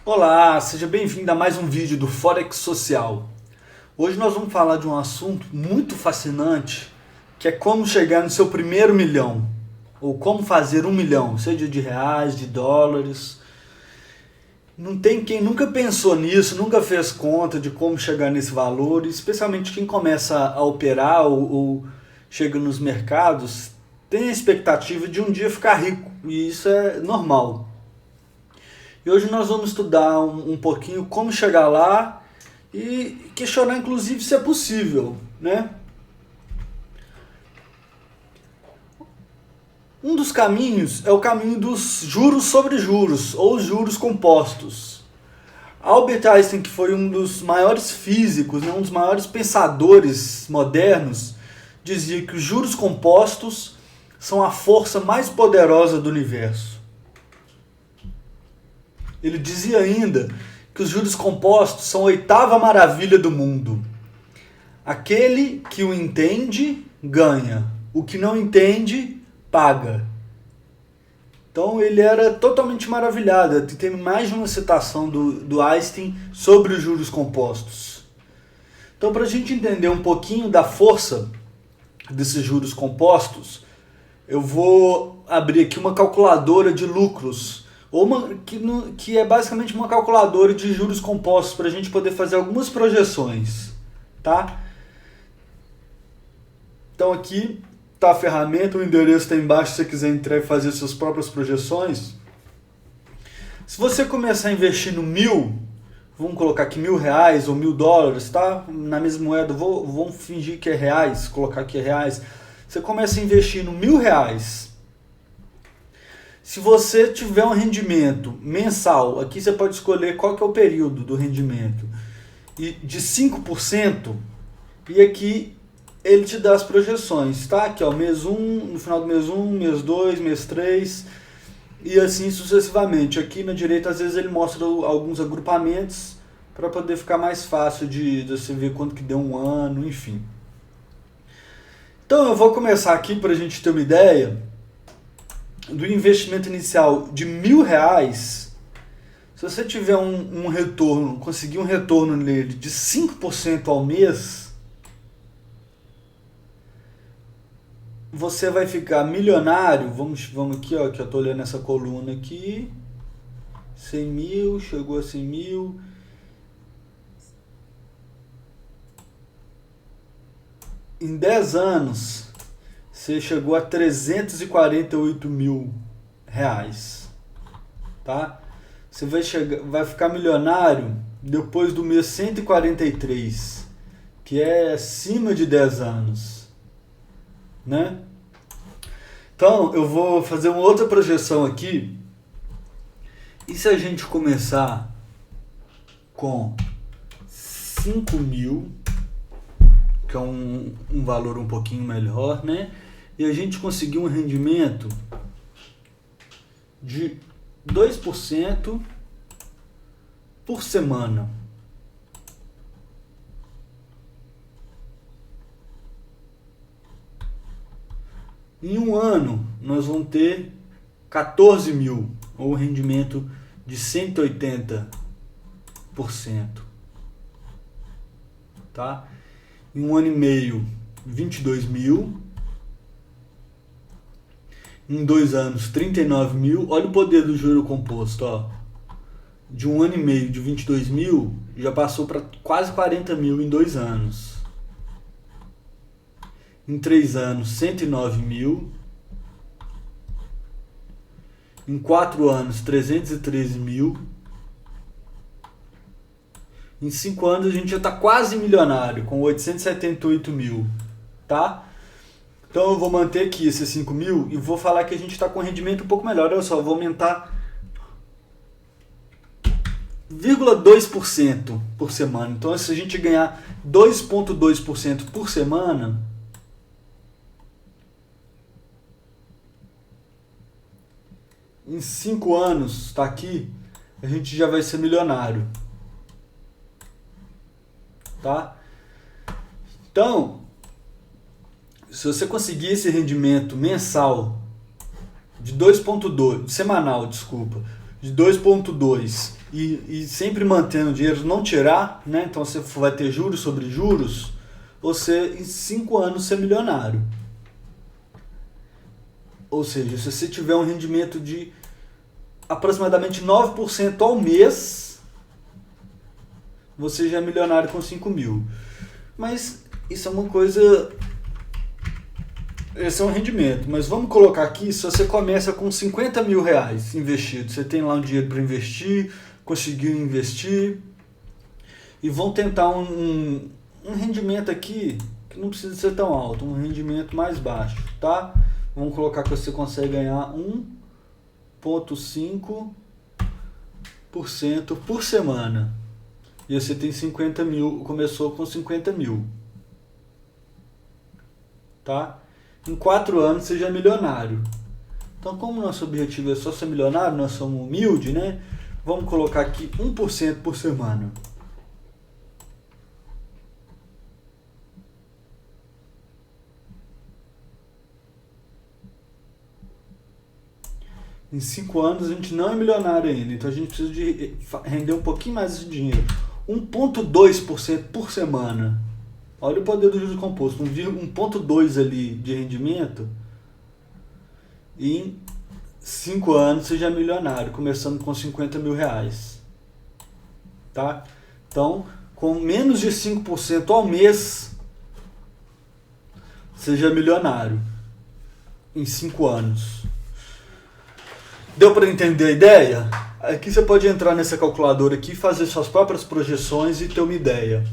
Olá, seja bem-vindo a mais um vídeo do Forex Social. Hoje nós vamos falar de um assunto muito fascinante, que é como chegar no seu primeiro milhão, ou como fazer 1 milhão, seja de reais, de dólares. Não tem quem nunca pensou nisso, nunca fez conta de como chegar nesse valor, especialmente quem começa a operar ou chega nos mercados, tem a expectativa de um dia ficar rico, e isso é normal. E hoje nós vamos estudar um pouquinho como chegar lá e questionar inclusive se é possível, né? Um dos caminhos é o caminho dos juros sobre juros, ou juros compostos. Albert Einstein, que foi um dos maiores físicos, né, um dos maiores pensadores modernos, dizia que os juros compostos são a força mais poderosa do universo. Ele dizia ainda que os juros compostos são a oitava maravilha do mundo. Aquele que o entende, ganha. O que não entende, paga. Então ele era totalmente maravilhado. Tem mais de uma citação do Einstein sobre os juros compostos. Então, para a gente entender um pouquinho da força desses juros compostos, eu vou abrir aqui uma calculadora de lucros, que é basicamente uma calculadora de juros compostos para a gente poder fazer algumas projeções, tá? Então aqui está a ferramenta, o endereço está embaixo se você quiser entrar e fazer suas próprias projeções. Se você começar a investir no 1.000, vamos colocar aqui R$1.000 ou $1.000, tá? Na mesma moeda, vamos fingir que é reais, colocar aqui é reais. Você começa a investir no R$1.000. Se você tiver um rendimento mensal, aqui você pode escolher qual que é o período do rendimento, e de 5%, e aqui ele te dá as projeções, tá? Aqui ó, mês 1, no final do mês 1, mês 2, mês 3, e assim sucessivamente. Aqui na direita às vezes ele mostra alguns agrupamentos, para poder ficar mais fácil de você ver quanto que deu um ano, enfim. Então eu vou começar aqui para a gente ter uma ideia do investimento inicial de R$1.000. Se você tiver um retorno, conseguir um retorno nele de 5% ao mês, você vai ficar milionário. Vamos aqui, ó, que eu estou olhando essa coluna aqui. 100 mil, chegou a 100 mil. Em 10 anos, você chegou a R$348.000, tá? Você vai ficar milionário depois do mês 143, que é acima de 10 anos, né? Então, eu vou fazer uma outra projeção aqui. E se a gente começar com 5.000, que é um valor um pouquinho melhor, né? E a gente conseguiu um rendimento de 2% por semana. Em um ano, nós vamos ter 14 mil, ou um rendimento de 180%. Tá? Em um ano e meio, 22 mil. Em 2 anos, 39 mil. Olha o poder do juro composto, ó. De um ano e meio, de 22 mil, já passou para quase 40 mil em 2 anos. Em 3 anos, 109 mil. Em 4 anos, 313 mil. Em 5 anos, a gente já está quase milionário, com 878 mil, tá? Então eu vou manter aqui esses 5 mil e vou falar que a gente está com um rendimento um pouco melhor. Olha só, eu vou aumentar 0,2% por semana. Então se a gente ganhar 2,2% por semana, em 5 anos, está aqui, a gente já vai ser milionário. Tá? Então, se você conseguir esse rendimento mensal de 2,2, semanal, desculpa, de 2,2 e sempre mantendo o dinheiro, não tirar, né? Então você vai ter juros sobre juros, você em 5 anos ser milionário. Ou seja, se você tiver um rendimento de aproximadamente 9% ao mês, você já é milionário com 5 mil. Mas isso é uma coisa... Esse é um rendimento. Mas vamos colocar aqui, se você começa com 50 mil reais investido, você tem lá um dinheiro para investir, conseguiu investir, e vão tentar um rendimento aqui que não precisa ser tão alto, um rendimento mais baixo, tá? Vamos colocar que você consegue ganhar 1,5% por semana. E você tem 50 mil, começou com 50 mil. Tá? Em 4 anos você já é milionário. Então, como nosso objetivo é só ser milionário, nós somos humildes, né? Vamos colocar aqui 1% por semana. Em 5 anos a gente não é milionário ainda, então a gente precisa de render um pouquinho mais de dinheiro. 1,2% por semana. Olha o poder do juros composto. 1,2 ali de rendimento. E em 5 anos você já é milionário, começando com 50 mil reais. Tá? Então, com menos de 5% ao mês, você já é milionário. Em 5 anos. Deu para entender a ideia? Aqui você pode entrar nessa calculadora aqui, fazer suas próprias projeções e ter uma ideia.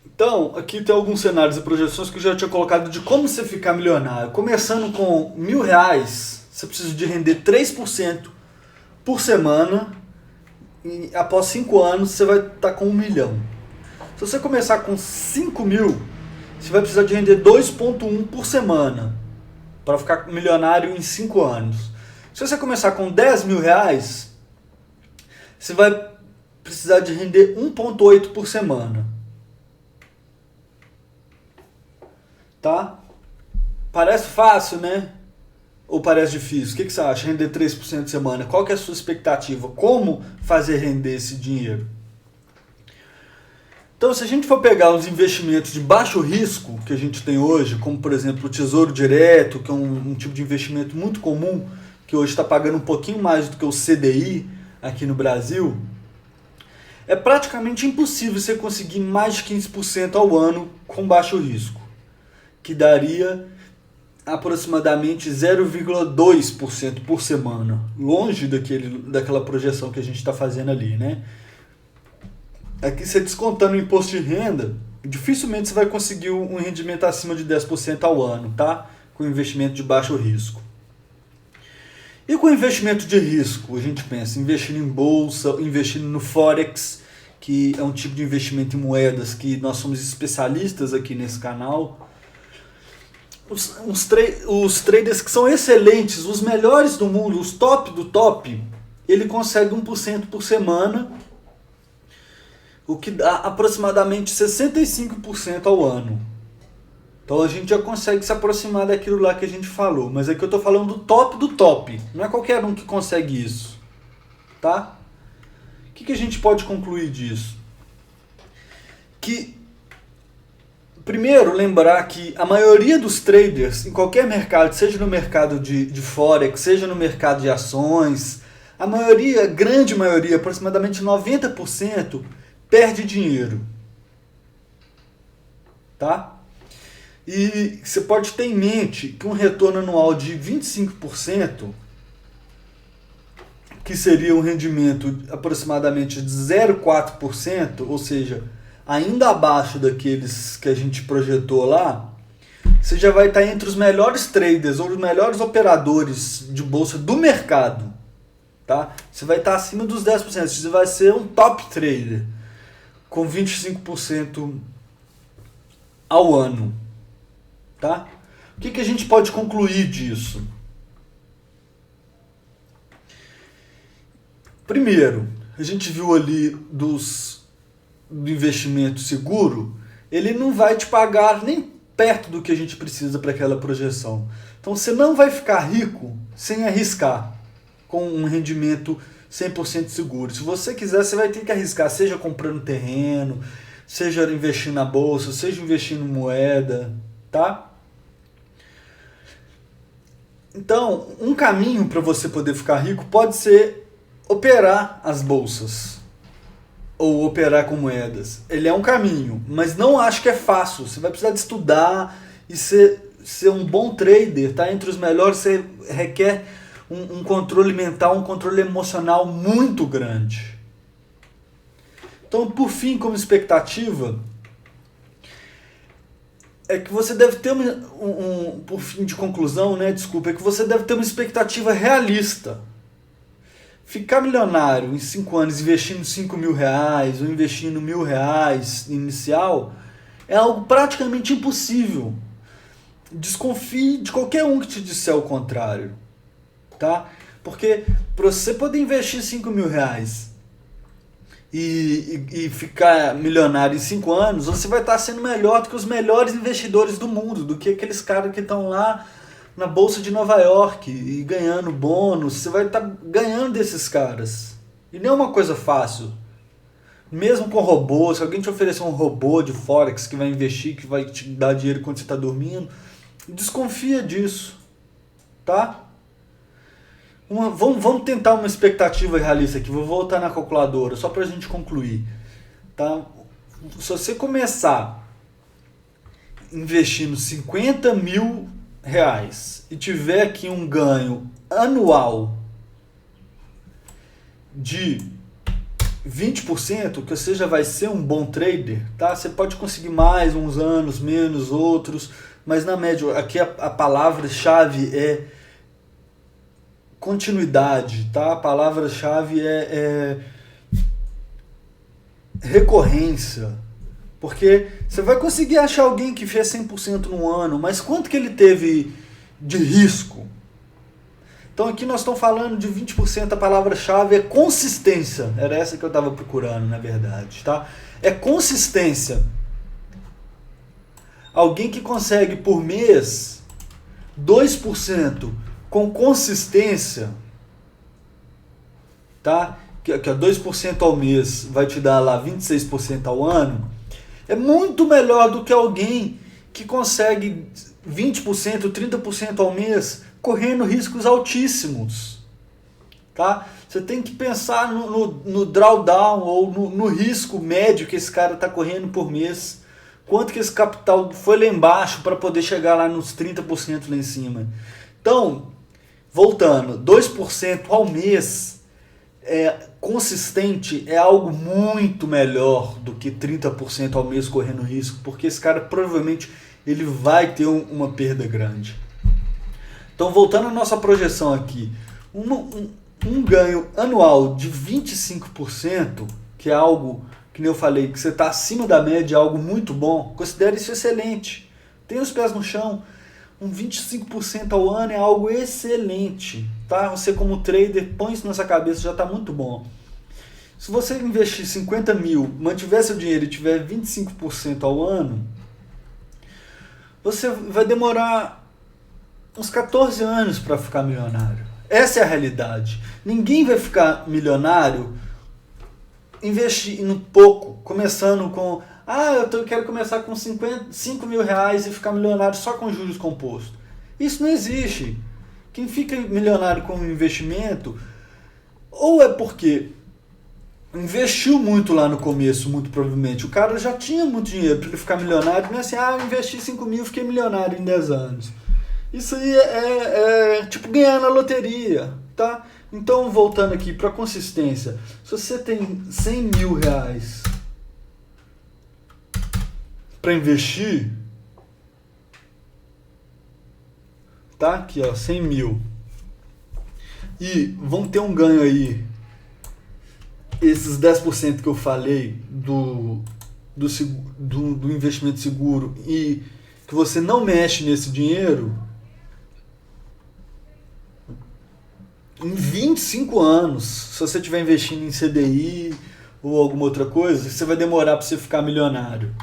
Então, aqui tem alguns cenários e projeções que eu já tinha colocado de como você ficar milionário. Começando com R$1.000, você precisa de render 3% por semana. E após 5 anos, você vai estar com 1 milhão. Se você começar com 5 mil, você vai precisar de render 2,1 por semana para ficar milionário em 5 anos. Se você começar com 10 mil reais, você vai precisar de render 1,8 por semana. Tá? Parece fácil, né? Ou parece difícil? O que você acha? Render 3% por semana. Qual que é a sua expectativa? Como fazer render esse dinheiro? Então, se a gente for pegar os investimentos de baixo risco que a gente tem hoje, como por exemplo o Tesouro Direto, que é um tipo de investimento muito comum, que hoje está pagando um pouquinho mais do que o CDI aqui no Brasil, é praticamente impossível você conseguir mais de 15% ao ano com baixo risco, que daria aproximadamente 0,2% por semana, longe daquela projeção que a gente está fazendo ali, né? Aqui você descontando o imposto de renda, dificilmente você vai conseguir um rendimento acima de 10% ao ano, tá? Com investimento de baixo risco. E com investimento de risco, a gente pensa investindo em bolsa, investindo no Forex, que é um tipo de investimento em moedas que nós somos especialistas aqui nesse canal. Os traders que são excelentes, os melhores do mundo, os top do top, ele consegue 1% por semana, o que dá aproximadamente 65% ao ano. Então a gente já consegue se aproximar daquilo lá que a gente falou. Mas aqui eu estou falando do top do top. Não é qualquer um que consegue isso. Tá? O que a gente pode concluir disso? Que, primeiro, lembrar que a maioria dos traders, em qualquer mercado, seja no mercado de Forex, seja no mercado de ações, a maioria, grande maioria, aproximadamente 90%, perde dinheiro, tá? E você pode ter em mente que um retorno anual de 25%, que seria um rendimento aproximadamente de 0,4%, ou seja, ainda abaixo daqueles que a gente projetou lá, você já vai estar entre os melhores traders ou os melhores operadores de bolsa do mercado, tá? Você vai estar acima dos 10%, você vai ser um top trader com 25% ao ano, tá? O que a gente pode concluir disso? Primeiro, a gente viu ali do investimento seguro, ele não vai te pagar nem perto do que a gente precisa para aquela projeção. Então você não vai ficar rico sem arriscar com um rendimento 100% seguro. Se você quiser, você vai ter que arriscar, seja comprando terreno, seja investindo na bolsa, seja investindo em moeda, tá? Então, um caminho para você poder ficar rico pode ser operar as bolsas ou operar com moedas. Ele é um caminho, mas não acho que é fácil. Você vai precisar de estudar e ser um bom trader, tá? Entre os melhores, você requer um controle mental, um controle emocional muito grande. Então, por fim, como expectativa, é que você deve ter por fim de conclusão, né? Desculpa, é que você deve ter uma expectativa realista. Ficar milionário em 5 anos investindo 5 mil reais ou investindo R$1.000 inicial é algo praticamente impossível. Desconfie de qualquer um que te disser o contrário, tá? Porque para você poder investir 5 mil reais e ficar milionário em 5 anos, você vai estar sendo melhor do que os melhores investidores do mundo, do que aqueles caras que estão lá na Bolsa de Nova York e ganhando bônus. Você vai estar ganhando desses caras. E não é uma coisa fácil. Mesmo com robô, se alguém te oferecer um robô de Forex que vai investir, que vai te dar dinheiro quando você está dormindo, desconfia disso, tá? Vamos tentar uma expectativa realista aqui. Vou voltar na calculadora, só para a gente concluir, tá? Se você começar investindo 50 mil reais e tiver aqui um ganho anual de 20%, que você já vai ser um bom trader, tá? Você pode conseguir mais uns anos, menos outros, mas na média, aqui a palavra-chave é continuidade, tá? A palavra-chave é recorrência. Porque você vai conseguir achar alguém que fez 100% no ano, mas quanto que ele teve de risco? Então aqui nós estamos falando de 20%, a palavra-chave é consistência. Era essa que eu estava procurando, na verdade, tá? É consistência. Alguém que consegue por mês 2% com consistência, tá? Que é 2% ao mês vai te dar lá 26% ao ano, é muito melhor do que alguém que consegue 20%, 30% ao mês correndo riscos altíssimos, tá? Você tem que pensar no drawdown ou no risco médio que esse cara está correndo por mês. Quanto que esse capital foi lá embaixo para poder chegar lá nos 30% lá em cima. Então, voltando, 2% ao mês consistente é algo muito melhor do que 30% ao mês correndo risco, porque esse cara provavelmente ele vai ter uma perda grande. Então, voltando à nossa projeção aqui, um ganho anual de 25%, que é algo, que nem eu falei, que você está acima da média, é algo muito bom, considere isso excelente. Tenha os pés no chão. Um 25% ao ano é algo excelente, tá? Você como trader, põe isso na sua cabeça, já está muito bom. Se você investir 50 mil, mantiver seu dinheiro e tiver 25% ao ano, você vai demorar uns 14 anos para ficar milionário. Essa é a realidade. Ninguém vai ficar milionário investindo pouco, começando com... eu quero começar com 5 mil reais e ficar milionário só com juros compostos. Isso não existe. Quem fica milionário com investimento, ou é porque investiu muito lá no começo, muito provavelmente. O cara já tinha muito dinheiro para ele ficar milionário. Não é assim, eu investi 5 mil e fiquei milionário em 10 anos. Isso aí é tipo ganhar na loteria, tá? Então, voltando aqui para consistência. Se você tem 100 mil reais para investir, tá? Aqui, ó, 100 mil. E vão ter um ganho aí, esses 10% que eu falei do investimento seguro, e que você não mexe nesse dinheiro, em 25 anos, se você estiver investindo em CDI ou alguma outra coisa, você vai demorar para você ficar milionário,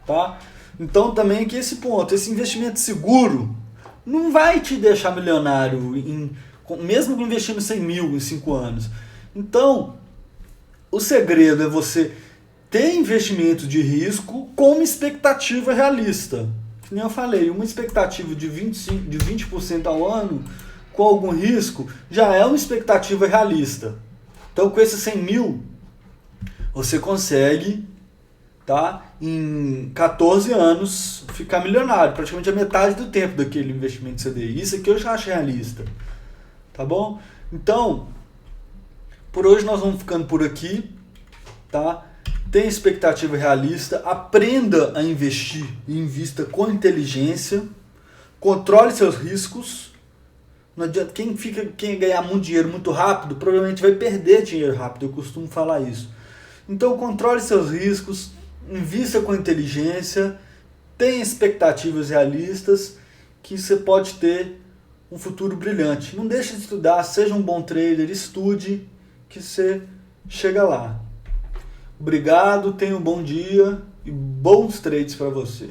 tá? Então também aqui esse ponto, esse investimento seguro não vai te deixar milionário, mesmo investindo 100 mil em 5 anos. Então, o segredo é você ter investimento de risco com uma expectativa realista. Que nem eu falei, uma expectativa de 20% ao ano com algum risco já é uma expectativa realista. Então, com esses 100 mil, você consegue, tá, em 14 anos ficar milionário, praticamente a metade do tempo daquele investimento CDI. Isso aqui eu já acho realista, tá bom? Então, por hoje nós vamos ficando por aqui, tá? Tenha expectativa realista, aprenda a investir e invista com inteligência, controle seus riscos. Não adianta, quem ganhar muito dinheiro muito rápido, provavelmente vai perder dinheiro rápido, eu costumo falar isso. Então controle seus riscos, invista com inteligência, tenha expectativas realistas, que você pode ter um futuro brilhante. Não deixe de estudar, seja um bom trader, estude, que você chega lá. Obrigado, tenha um bom dia e bons trades para você.